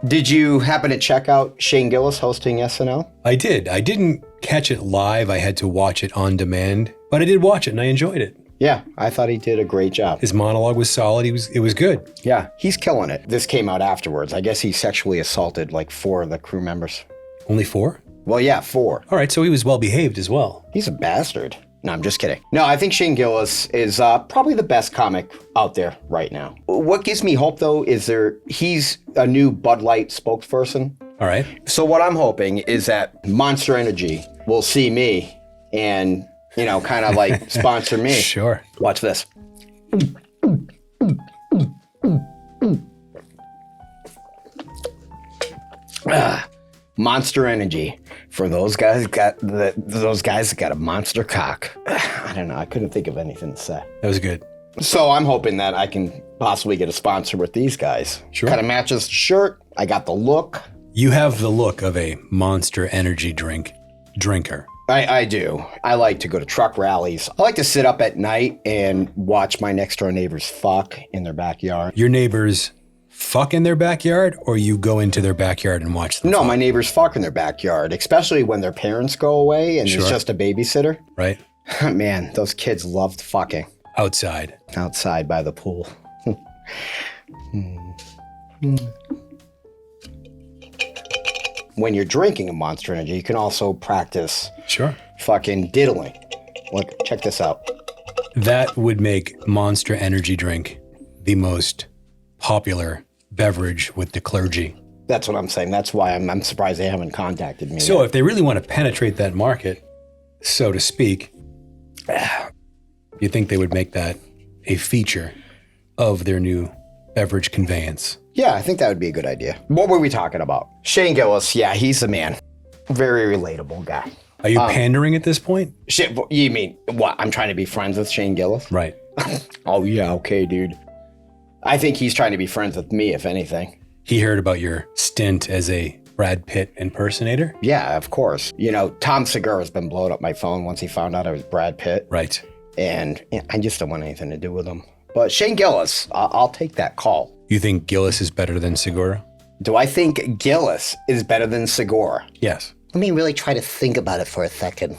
Did you happen to check out Shane Gillis hosting SNL? I did. I didn't catch it live. I had to watch it on demand, but I did watch it and I enjoyed it. Yeah, I thought he did a great job. His monologue was solid. It was good. Yeah, he's killing it. This came out afterwards. I guess he sexually assaulted like 4 of the crew members. Only 4? Well, yeah, 4. All right, so he was well behaved as well. He's a bastard. No, I'm just kidding. No, I think Shane Gillis is probably the best comic out there right now. What gives me hope, though, is he's a new Bud Light spokesperson. All right. So what I'm hoping is that Monster Energy will see me and, kind of like sponsor me. Sure. Watch this. Monster Energy. For those guys that got a monster cock. I don't know. I couldn't think of anything to say. That was good. So I'm hoping that I can possibly get a sponsor with these guys. Sure. Kind of matches the shirt. I got the look. You have the look of a Monster Energy drinker. I do. I like to go to truck rallies. I like to sit up at night and watch my next door neighbors fuck in their backyard. Your neighbors fuck in their backyard, or you go into their backyard and watch them? No, fuck? my neighbors fuck in their backyard, especially when their parents go away and There's just a babysitter. Right. Man, those kids loved fucking. Outside by the pool. When you're drinking a Monster Energy, you can also practice fucking diddling. Look, check this out. That would make Monster Energy drink the most popular beverage with the clergy. That's what I'm saying. That's why I'm surprised they haven't contacted me. So if they really want to penetrate that market, so to speak, you think they would make that a feature of their new beverage conveyance? Yeah, I think that would be a good idea. What were we talking about? Shane Gillis, yeah, he's the man. Very relatable guy. Are you pandering at this point? Shit, you mean, what, I'm trying to be friends with Shane Gillis? Right. Oh, yeah, okay, dude. I think he's trying to be friends with me, if anything. He heard about your stint as a Brad Pitt impersonator? Yeah, of course. Tom Segura has been blowing up my phone once he found out I was Brad Pitt. Right. And I just don't want anything to do with him. But Shane Gillis, I'll take that call. You think Gillis is better than Segura? Do I think Gillis is better than Segura? Yes. Let me really try to think about it for a second.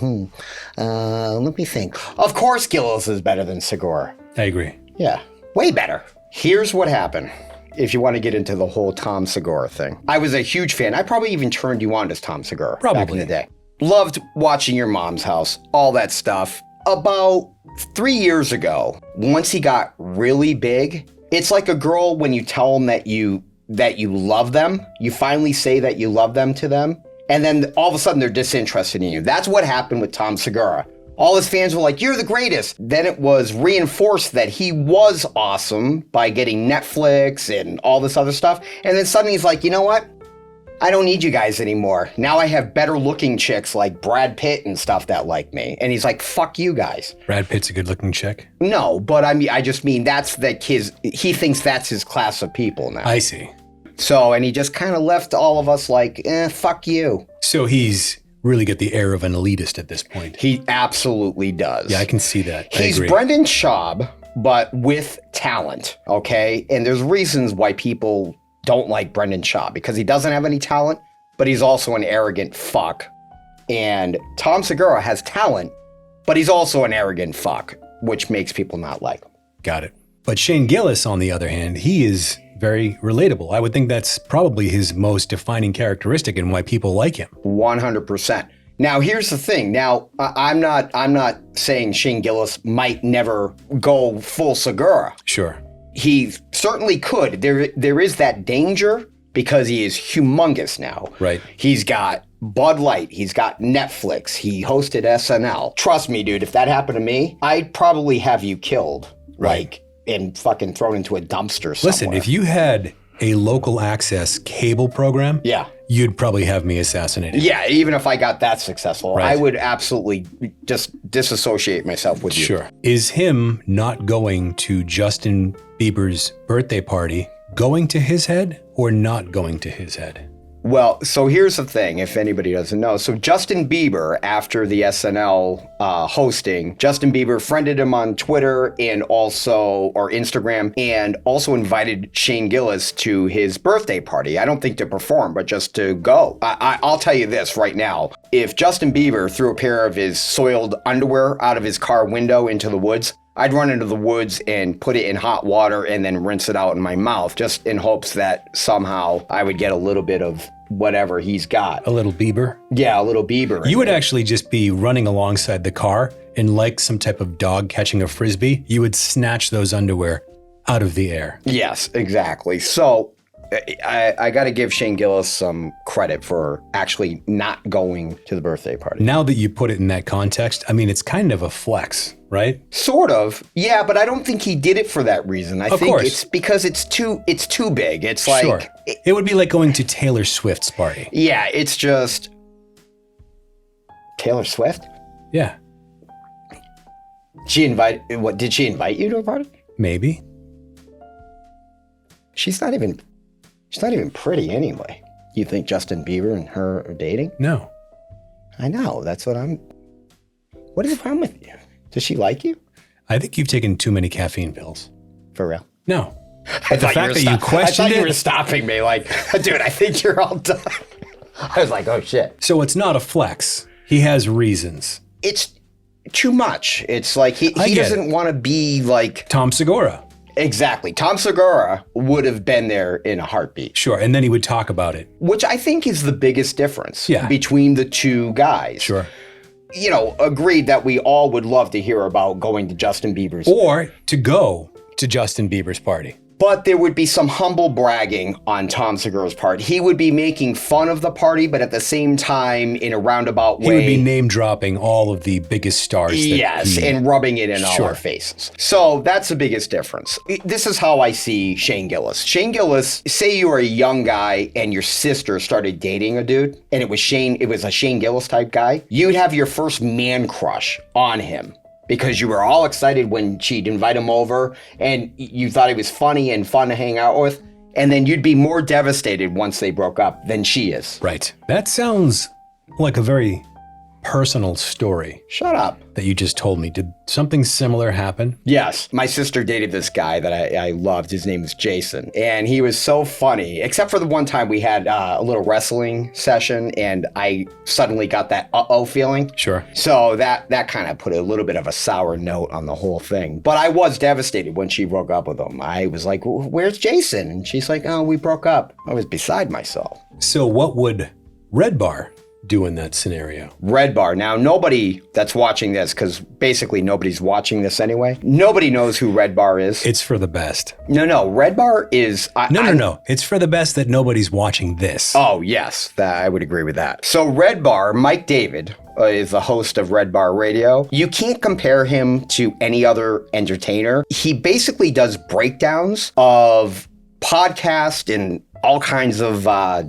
Let me think. Of course Gillis is better than Segura. I agree. Yeah, way better. Here's what happened. If you want to get into the whole Tom Segura thing. I was a huge fan. I probably even turned you on to Tom Segura back in the day. Loved watching Your Mom's House, all that stuff. About 3 years ago, once he got really big, it's like a girl when you tell them that you love them, you finally say that you love them to them, and then all of a sudden they're disinterested in you. That's what happened with Tom Segura. All his fans were like, you're the greatest. Then it was reinforced that he was awesome by getting Netflix and all this other stuff. And then suddenly he's like, you know what? I don't need you guys anymore. Now I have better looking chicks like Brad Pitt and stuff that like me. And he's like, fuck you guys. Brad Pitt's a good looking chick? No, but I just mean that's he thinks that's his class of people now. I see. So, and he just kind of left all of us like, fuck you. So he's really got the air of an elitist at this point. He absolutely does. Yeah, I can see that. He's Brendan Schaub, but with talent, okay? And there's reasons why people don't like Brendan Schaub, because he doesn't have any talent, but he's also an arrogant fuck. And Tom Segura has talent, but he's also an arrogant fuck, which makes people not like him. Got it. But Shane Gillis, on the other hand, he is very relatable. I would think that's probably his most defining characteristic and why people like him. 100%. Now, here's the thing. Now, I'm not saying Shane Gillis might never go full Segura. Sure. He certainly could. There is that danger because he is humongous now. Right. He's got Bud Light. He's got Netflix. He hosted SNL. Trust me, dude, if that happened to me, I'd probably have you killed. Right. And fucking thrown into a dumpster somewhere. Listen, if you had a local access cable program, you'd probably have me assassinated. Yeah, even if I got that successful, right. I would absolutely just disassociate myself with you. Sure. Is him not going to Justin Bieber's birthday party going to his head or not going to his head? Well, so here's the thing, if anybody doesn't know. So Justin Bieber, after the SNL hosting, Justin Bieber friended him on Twitter or Instagram, and also invited Shane Gillis to his birthday party. I don't think to perform, but just to go. I'll tell you this right now. If Justin Bieber threw a pair of his soiled underwear out of his car window into the woods, I'd run into the woods and put it in hot water and then rinse it out in my mouth, just in hopes that somehow I would get a little bit of whatever he's got. A little Bieber? Yeah, a little Bieber. You would actually just be running alongside the car, and like some type of dog catching a frisbee, you would snatch those underwear out of the air. Yes, exactly. So I got to give Shane Gillis some credit for actually not going to the birthday party. Now that you put it in that context, I mean, it's kind of a flex, right? Sort of. Yeah, but I don't think he did it for that reason. I think it's because it's too big. It's like... Sure. It would be like going to Taylor Swift's party. Yeah, it's just... Taylor Swift? Yeah. Did she invite you to a party? Maybe. She's not even pretty anyway. You think Justin Bieber and her are dating? No. I know. That's what what is wrong with you? Does she like you? I think you've taken too many caffeine pills. For real? No. But the fact that you questioned it... I thought you were stopping me like, dude, I think you're all done. I was like, oh shit. So it's not a flex. He has reasons. It's too much. It's like he doesn't want to be like... Tom Segura. Exactly. Tom Segura would have been there in a heartbeat. Sure. And then he would talk about it. Which I think is the biggest difference between the two guys. Sure. You know, agreed that we all would love to hear about going to Justin Bieber's. Or to go to Justin Bieber's party. But there would be some humble bragging on Tom Segura's part. He would be making fun of the party, but at the same time, in a roundabout way... He would be name-dropping all of the biggest stars. And rubbing it in all our faces. So that's the biggest difference. This is how I see Shane Gillis. Shane Gillis, say you were a young guy and your sister started dating a dude, and it was a Shane Gillis type guy, you'd have your first man crush on him. Because you were all excited when she'd invite him over and you thought he was funny and fun to hang out with. And then you'd be more devastated once they broke up than she is. Right. That sounds like a very personal story. Shut up. That you just told me. Did something similar happen? Yes. My sister dated this guy that I loved. His name was Jason. And he was so funny, except for the one time we had a little wrestling session and I suddenly got that uh-oh feeling. Sure. So that kind of put a little bit of a sour note on the whole thing. But I was devastated when she broke up with him. I was like, where's Jason? And she's like, oh, we broke up. I was beside myself. So what would Redbar do in that scenario? Redbar. Now, nobody that's watching this, because basically nobody's watching this anyway, nobody knows who Redbar is. It's for the best. No, Redbar is... No. It's for the best that nobody's watching this. Oh, yes. I would agree with that. So Redbar, Mike David, is the host of Redbar Radio. You can't compare him to any other entertainer. He basically does breakdowns of podcasts and all kinds of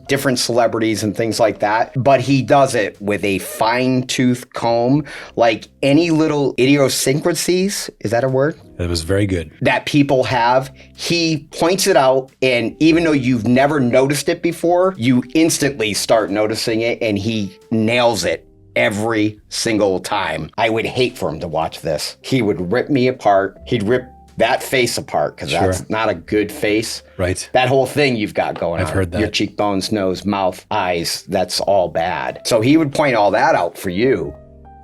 different celebrities and things like that. But he does it with a fine-tooth comb, like any little idiosyncrasies, is that a word? That was very good. That people have, he points it out, and even though you've never noticed it before, you instantly start noticing it, and he nails it every single time. I would hate for him to watch this. He would rip me apart. He'd rip that face apart, because that's not a good face. Right. That whole thing you've got going on. I've heard that. Your cheekbones, nose, mouth, eyes, that's all bad. So he would point all that out for you.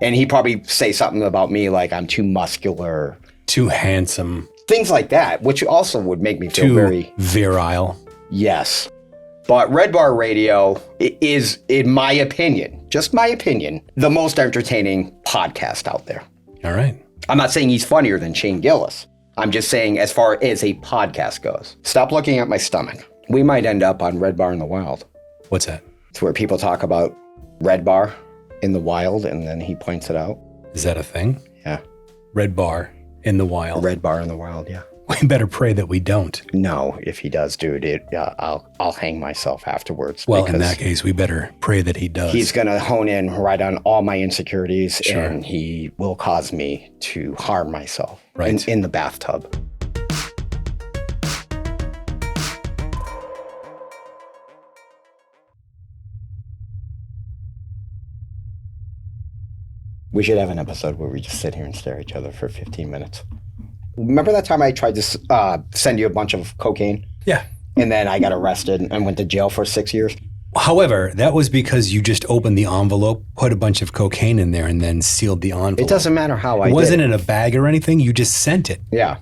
And he'd probably say something about me like I'm too muscular. Too handsome. Things like that, which also would make me feel too very... virile. Yes. But Redbar Radio is, in my opinion, just my opinion, the most entertaining podcast out there. All right. I'm not saying he's funnier than Shane Gillis. I'm just saying as far as a podcast goes. Stop looking at my stomach. We might end up on Redbar in the Wild. What's that? It's where people talk about Redbar in the wild, and then he points it out. Is that a thing? Yeah. Redbar in the wild. Redbar in the wild, yeah. We better pray that we don't. No, if he does, dude, I'll hang myself afterwards. Well, in that case, we better pray that he does. He's going to hone in right on all my insecurities, and he will cause me to harm myself in the bathtub. We should have an episode where we just sit here and stare at each other for 15 minutes. Remember that time I tried to send you a bunch of cocaine? Yeah. And then I got arrested and went to jail for 6 years? However, that was because you just opened the envelope, put a bunch of cocaine in there, and then sealed the envelope. It doesn't matter how I did. It wasn't in a bag or anything. You just sent it. Yeah.